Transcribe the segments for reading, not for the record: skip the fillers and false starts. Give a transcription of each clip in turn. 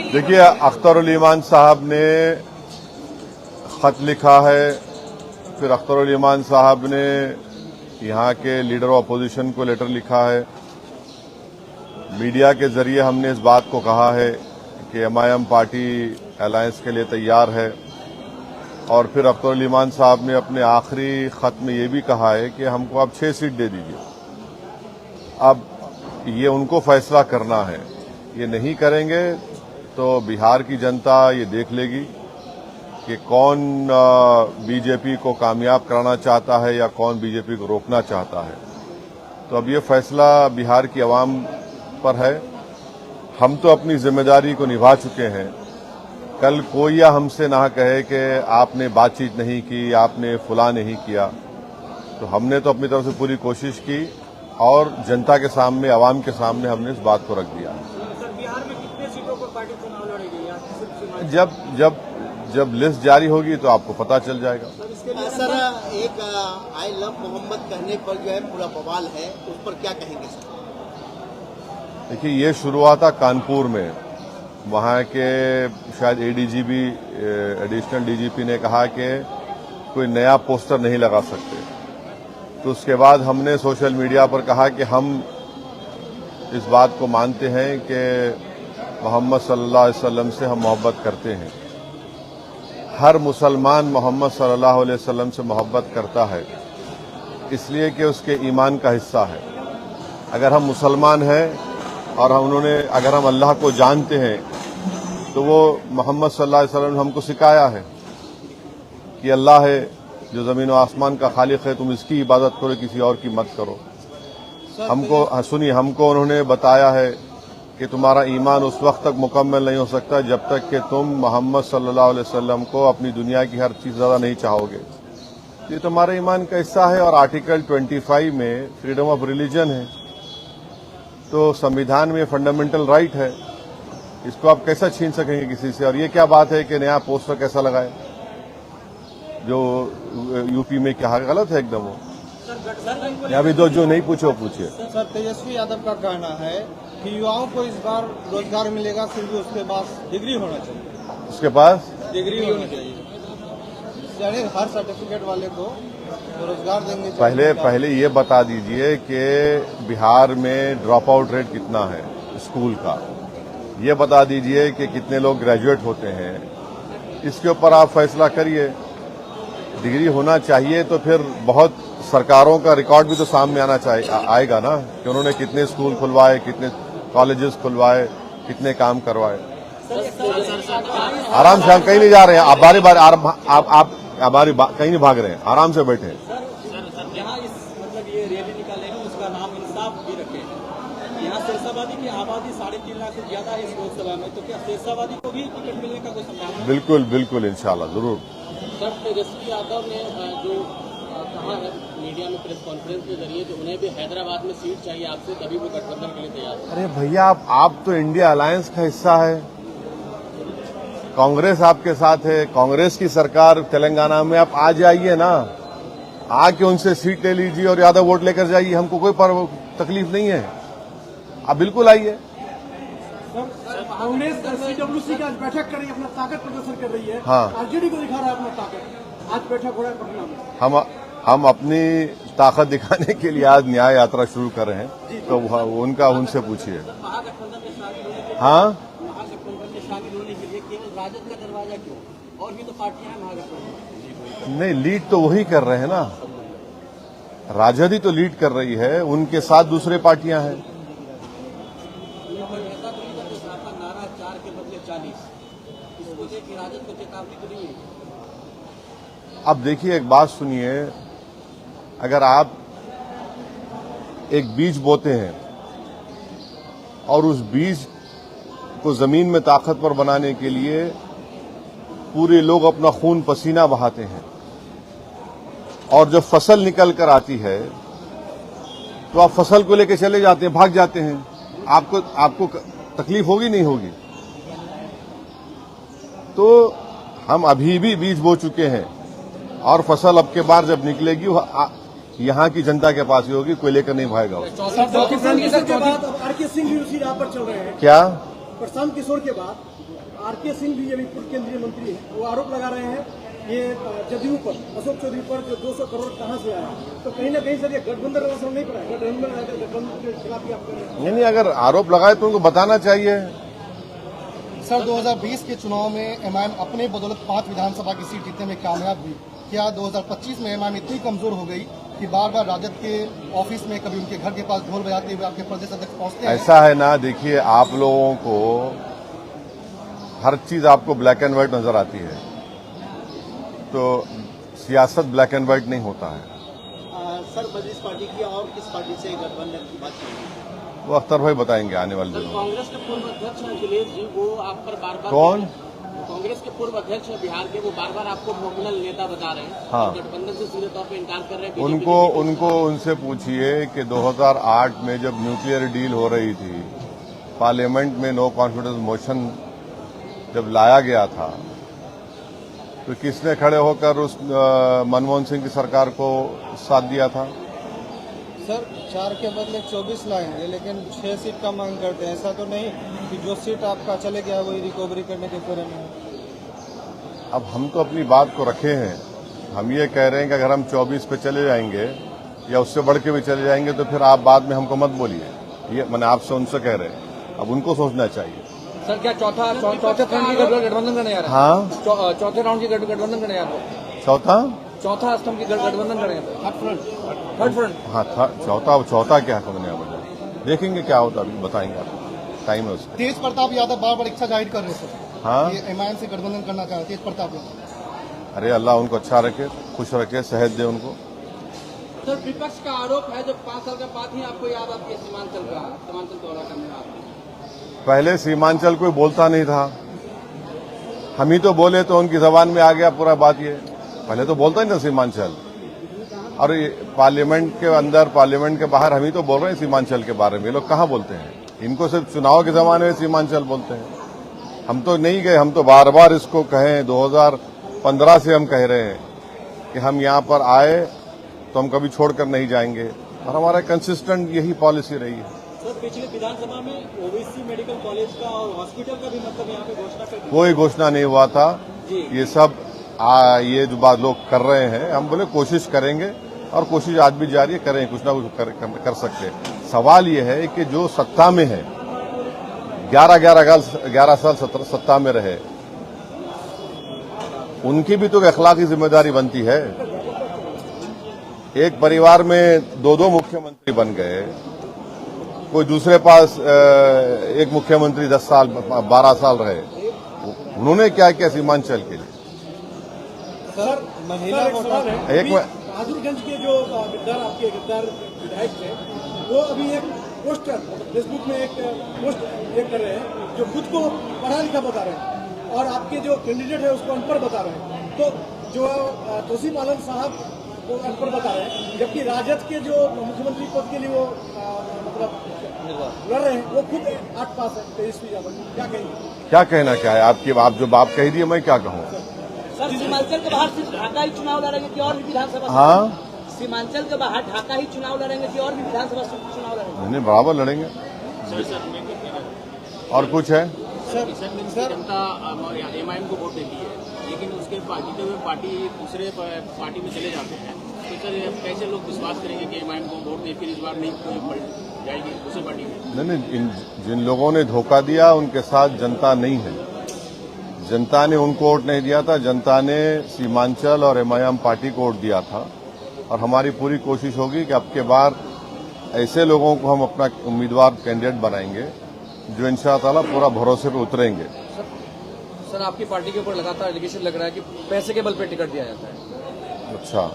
देखिए, अख्तरुल ईमान साहब ने खत लिखा है, फिर अख्तरुल ईमान साहब ने यहाँ के लीडर ऑफ अपोजिशन को लेटर लिखा है। मीडिया के जरिए हमने इस बात को कहा है कि एमआईएम पार्टी अलायंस के लिए तैयार है, और फिर अख्तरुल ईमान साहब ने अपने आखिरी खत में ये भी कहा है कि हमको आप 6 सीट दे दीजिए। अब ये उनको फैसला करना है, ये नहीं करेंगे तो बिहार की जनता ये देख लेगी कि कौन बीजेपी को कामयाब कराना चाहता है या कौन बीजेपी को रोकना चाहता है। तो अब ये फैसला बिहार की आवाम पर है। हम तो अपनी जिम्मेदारी को निभा चुके हैं। कल कोई या हमसे ना कहे कि आपने बातचीत नहीं की, आपने फुला नहीं किया। तो हमने तो अपनी तरफ से पूरी कोशिश की और जनता के सामने, आवाम के सामने हमने इस बात को रख दिया। सर, बिहार में कितने सीटों पर पार्टी चुनाव लड़ेगी? जब लिस्ट जारी होगी तो आपको पता चल जाएगा। सर, एक आई लव मोहम्मद कहने पर जो है पूरा बवाल है, उस पर क्या कहेंगे सर? देखिए, ये शुरू हुआ था कानपुर में। वहाँ के शायद एडीजीपी, एडिशनल डीजीपी ने कहा कि कोई नया पोस्टर नहीं लगा सकते। तो उसके बाद हमने सोशल मीडिया पर कहा कि हम इस बात को मानते हैं कि मोहम्मद सल्लल्लाहु अलैहि वसल्लम से हम मोहब्बत करते हैं। हर मुसलमान मोहम्मद सल्लल्लाहु अलैहि वसल्लम से मोहब्बत करता है, इसलिए कि उसके ईमान का हिस्सा है। अगर हम मुसलमान हैं और अगर हम अल्लाह को जानते हैं तो वो मोहम्मद सल्लल्लाहु अलैहि वसल्लम ने हमको सिखाया है कि अल्लाह है जो ज़मीन और आसमान का खालिक है, तुम इसकी इबादत करो, किसी और की मत करो। हमको उन्होंने बताया है कि तुम्हारा ईमान उस वक्त तक मुकम्मल नहीं हो सकता जब तक कि तुम मोहम्मद सल्लल्लाहु अलैहि वसल्लम को अपनी दुनिया की हर चीज़ ज़्यादा नहीं चाहोगे। ये तुम्हारे ईमान का हिस्सा है। और आर्टिकल 25 में फ्रीडम ऑफ रिलीजन है, तो संविधान में फंडामेंटल राइट है। इसको आप कैसा छीन सकेंगे किसी से? और ये क्या बात है कि नया पोस्टर कैसा लगाए जो यूपी में क्या गलत है एकदम। वो या भी दो जो नहीं पूछो पूछिए। सर, तेजस्वी यादव का कहना है कि युवाओं को इस बार रोजगार मिलेगा, सिर्फ उसके पास डिग्री होना चाहिए। उसके पास डिग्री होनी चाहिए, यानी हर सर्टिफिकेट वाले को रोजगार देंगे। पहले ये बता दीजिए कि बिहार में ड्रॉप आउट रेट कितना है स्कूल का। ये बता दीजिए कि कितने लोग ग्रेजुएट होते हैं। इसके ऊपर आप फैसला करिए। डिग्री होना चाहिए तो फिर बहुत सरकारों का रिकॉर्ड भी तो सामने आएगा ना कि उन्होंने कितने स्कूल खुलवाए, कितने कॉलेजेस खुलवाए, कितने काम करवाए। आराम से, हम कहीं नहीं जा रहे हैं। आप बारी बारी आप हमारी कहीं नहीं भाग रहे हैं, आराम से बैठे हैं। यहाँ मतलब ये रैली निकाले हैं, उसका नाम इंसाफ भी रखे हैं। यहाँ शेरशाबादी की आबादी 3.5 लाख से ज्यादा है इस लोकसभा में, तो क्या शेरशाबादी को भी टिकट मिलने का कोई संभावना? बिल्कुल इंशाल्लाह जरूर। सर, तेजस्वी यादव ने जो कहा है मीडिया में प्रेस कॉन्फ्रेंस के जरिए कि उन्हें भी हैदराबाद में सीट चाहिए आपसे, तभी वो गठबंधन के लिए तैयार है। अरे भैया, आप तो इंडिया अलायंस का हिस्सा है। कांग्रेस आपके साथ है, कांग्रेस की सरकार तेलंगाना में। आप आ जाइए ना, आके उनसे सीट ले लीजिए और यादव वोट लेकर जाइए। हमको कोई तकलीफ नहीं है, आप बिल्कुल आइए। कांग्रेस सीडब्ल्यूसी की आज बैठक कर रही है, अपना ताकत प्रदर्शन कर रही है। हाँ, आरजेडी को दिखा रहा है अपना ताकत। आज बैठक हो रहा है पटना में। हम अपनी ताकत दिखाने के लिए आज न्याय यात्रा शुरू कर रहे हैं, तो उनका उनसे पूछिए। महागठबंधन में शामिल होने के लिए, हाँ, महागठबंधन में शामिल होने के लिए केवल राजद का दरवाजा क्यों? और भी तो पार्टियां हैं महागठबंधन। नहीं, लीड तो वही कर रहे हैं ना, राजद ही तो लीड कर रही है, उनके साथ दूसरे पार्टियां हैं। नारा 4 के बदले 40, इसको देखिए राजद को चेतावनी तो नहीं है। अब देखिए, एक बात सुनिए, अगर आप एक बीज बोते हैं और उस बीज को जमीन में ताकतवर बनाने के लिए पूरे लोग अपना खून पसीना बहाते हैं, और जब फसल निकल कर आती है तो आप फसल को लेकर चले जाते हैं, भाग जाते हैं। आपको तकलीफ होगी नहीं होगी? तो हम अभी भी बीज बो चुके हैं और फसल अब के बार जब निकलेगी वो यहाँ की जनता के पास ही होगी, कोई लेकर नहीं भागेगा। आरके सिंह भी उसी राह पर चल रहे हैं। क्या प्रशांत किशोर के बाद आरके सिंह भी अभी पूर्व केंद्रीय मंत्री हैं, वो आरोप लगा रहे हैं ये जदयू पर, अशोक चौधरी पर जो 200 करोड़ कहां से आया। तो कहीं ना कहीं सर ये गठबंधन का असर नहीं पड़ा है, गठबंधन के खिलाफ ही आप कर रहे हैं। नहीं, अगर आरोप लगाए तो उनको बताना चाहिए। सर 2020 के चुनाव में एमआईएम अपने बदौलत 5 विधानसभा की सीट जीतने में कामयाब हुई। क्या 2025 में एमआईएम इतनी कमजोर हो गई कि बार बार राजद के ऑफिस में, कभी उनके घर के पास ढोल बजाते हुए आपके प्रदेश अध्यक्ष पहुंचते हैं? ऐसा है ना, देखिए आप लोगों को हर चीज आपको ब्लैक एंड व्हाइट नजर आती है, तो सियासत ब्लैक एंड व्हाइट नहीं होता है। सर बदलिस पार्टी की और किस पार्टी से गठबंधन की बात चल रही है? वो अख्तर भाई बताएंगे आने वाले सर दिनों में। कांग्रेस के पूर्व अध्यक्ष अखिलेश जी वो आप पर बार बार कौन? कांग्रेस के पूर्व अध्यक्ष बिहार के, वो बार बार आपको नॉमिनल नेता बता रहे हैं। हाँ। गठबंधन से सीधे तौर पर इनकार कर रहे हैं। उनको उनसे पूछिए कि 2008 में जब न्यूक्लियर डील हो रही थी, पार्लियामेंट में नो कॉन्फिडेंस मोशन जब लाया गया था, तो किसने खड़े होकर उस मनमोहन सिंह की सरकार को साथ दिया था? सर 4 के बदले 24 लाएंगे, लेकिन 6 सीट का मांग करते हैं। ऐसा तो नहीं कि जो सीट आपका चले गया वही रिकवरी करने के फेरे में। अब हम तो अपनी बात को रखे हैं। हम ये कह रहे हैं कि अगर हम 24 पे चले जाएंगे या उससे बढ़ के भी चले जाएंगे तो फिर आप बाद में हमको मत बोलिए। ये मैंने आपसे उनसे कह रहे हैं, अब उनको सोचना चाहिए। सर क्या चौथे राउंड की गठबंधन करने जा रहे हैं? हाँ, चौथे राउंड की गठबंधन करने जा रहे हैं? चौथा स्तंभ की गठबंधन करेंगे? Third front. हाँ, चौथा क्या समझने वाला, देखेंगे क्या होता है, अभी बताएंगे आपको, टाइम है उसका। तेज प्रताप यादव बार बार इच्छा जाहिर कर रहे हैं सर, हाँ, ये एमआईएम से गठबंधन करना चाह रहे हैं तेज प्रताप यादव। अरे अल्लाह उनको अच्छा रखे, खुश रखे, सेहत दे उनको। सर विपक्ष का आरोप है जब 5 साल के बाद ही आपको याद आती है सीमांचल दौरा करने का। पहले सीमांचल कोई बोलता नहीं था, हम ही तो बोले तो उनकी जबान में आ गया पूरा बात। ये पहले तो बोलता ही ना सीमांचल, और पार्लियामेंट के अंदर, पार्लियामेंट के बाहर हम ही तो बोल रहे हैं सीमांचल के बारे में। ये लोग कहाँ बोलते हैं? इनको सिर्फ चुनाव के जमाने में सीमांचल बोलते हैं। हम तो नहीं गए, हम तो बार बार इसको कहें, 2015 से हम कह रहे हैं कि हम यहाँ पर आए तो हम कभी छोड़कर नहीं जाएंगे, और हमारा कंसिस्टेंट यही पॉलिसी रही है। सर पिछले विधानसभा में ओबीसी मेडिकल कॉलेज का और हॉस्पिटल का भी मतलब यहाँ पे घोषणा कर दी। कोई घोषणा नहीं हुआ था। ये सब ये जो बात लोग कर रहे हैं, हम बोले कोशिश करेंगे, और कोशिश आज भी जारी है, करें, कुछ ना कुछ कर सकते हैं। सवाल ये है कि जो सत्ता में है, 11 साल सत्ता में रहे, उनकी भी तो अखलाकी जिम्मेदारी बनती है। एक परिवार में 2 मुख्यमंत्री बन गए, कोई दूसरे पास एक मुख्यमंत्री 10 साल 12 साल रहे, उन्होंने क्या किया सीमांचल के लिए? सर महिला वोटर एक में बहादुरगंज के जो गद्दार विधायक थे, वो अभी एक पोस्टर फेसबुक में एक पोस्ट कर रहे हैं जो खुद को पढ़ा लिखा बता रहे हैं, और आपके जो कैंडिडेट है उसको अनपढ़ बता रहे हैं। तो जो तोसीफ आलम साहब वो अनपढ़ बता रहे हैं, जबकि राजद के जो मुख्यमंत्री पद के लिए वो मतलब लड़ रहे हैं, वो खुद 8 पास है, तेजस्वी यादव। क्या कहेंगे? क्या कहना क्या है आपकी? आप जो बात कह दिए, मैं क्या कहूँ? सर सीमांचल के बाहर सिर्फ ढाका ही चुनाव लड़ेंगे कि और भी विधानसभा? हाँ, सीमांचल के बाहर ढाका ही चुनाव लड़ेंगे कि और भी विधानसभा चुनाव लड़ेंगे? नहीं, बराबर लड़ेंगे। और कुछ है? सर जनता एमआईएम को वोट देती है, लेकिन उसके जीते हुए पार्टी दूसरे पार्टी में चले जाते हैं, तो सर कैसे लोग विश्वास करेंगे कि एमआईएम को वोट दे फिर इस बार नहीं पलट जाएगी दूसरी पार्टी में? नहीं, जिन लोगों ने धोखा दिया उनके साथ जनता नहीं है। जनता ने उनको वोट नहीं दिया था, जनता ने सीमांचल और एमआईएम पार्टी को वोट दिया था। और हमारी पूरी कोशिश होगी कि अब के बार ऐसे लोगों को हम अपना उम्मीदवार कैंडिडेट बनाएंगे जो इंशाअल्लाह पूरा भरोसे पे उतरेंगे। सर आपकी पार्टी के ऊपर लगातार एलिगेशन लग रहा है कि पैसे के बल पे टिकट दिया जाता है। अच्छा,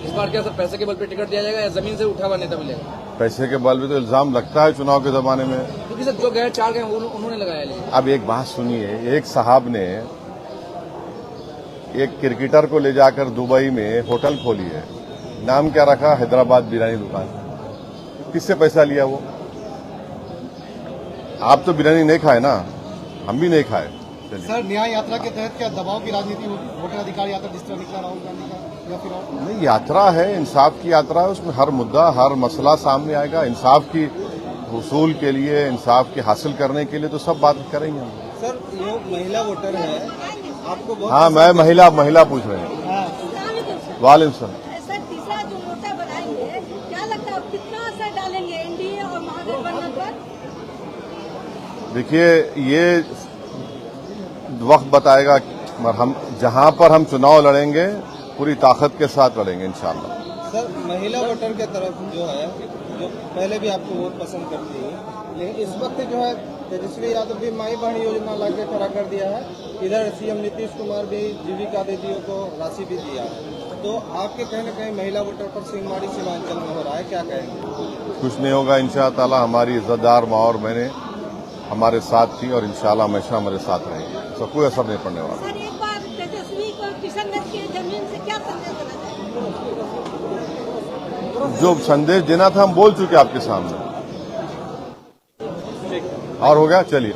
इस बार क्या सर पैसे के बल पे टिकट दिया जाएगा या जमीन से उठा हुआ नेता मिलेगा? पैसे के बल पे तो इल्जाम लगता है चुनाव के जमाने में। क्योंकि सर जो गए 4 गए उन्होंने लगाया। लेकिन अब एक बात सुनिए, एक साहब ने एक क्रिकेटर को ले जाकर दुबई में होटल खोली है, नाम क्या रखा? हैदराबाद बिरयानी दुकान। किससे पैसा लिया वो? आप तो बिरयानी नहीं खाए ना, हम भी नहीं खाए। सर न्याय यात्रा के तहत क्या दबाव की राजनीति होगी? वोटर अधिकार यात्रा जिस तरह निकला राहुल गांधी का, या फिर और? नहीं, यात्रा है, इंसाफ की यात्रा है, उसमें हर मुद्दा, हर मसला सामने आएगा। इंसाफ की हुसूल के लिए, इंसाफ के हासिल करने के लिए तो सब बात करेंगे हम। सर ये महिला वोटर है, आपको बहुत हाँ, मैं महिला पूछ रहे हैं। वालेकुम सलाम। सर तीसरा जो मोर्चा बनाएंगे, क्या लगता है कितना असर डालेंगे एनडीए और महागठबंधन पर? देखिए, ये वक्त बताएगा। हम जहां पर हम चुनाव लड़ेंगे पूरी ताकत के साथ लड़ेंगे इंशाअल्लाह। सर महिला वोटर के तरफ जो है, जो पहले भी आपको वोट पसंद करती है, लेकिन इस वक्त जो है तेजस्वी यादव भी माई बहन योजना लाके खड़ा कर दिया है। इधर सीएम नीतीश कुमार भी जीविका दीदियों को राशि भी दिया है। तो आपके कहीं न कहीं महिला वोटर पर सिंहमारी सीमांचल में हो रहा है, क्या कहेंगे? कुछ नहीं होगा इंशाअल्लाह। हमारी इज्जतदार माँ और मैंने हमारे साथ थी और इंशाअल्लाह हमेशा हमारे साथ रहेंगे, तो कोई असर नहीं पड़ने वाला। सर एक बार तेजस्वी को किशनगंज की जमीन से क्या संदेश देना चाहिए? जो संदेश देना था हम बोल चुके आपके सामने। और हो गया, चलिए।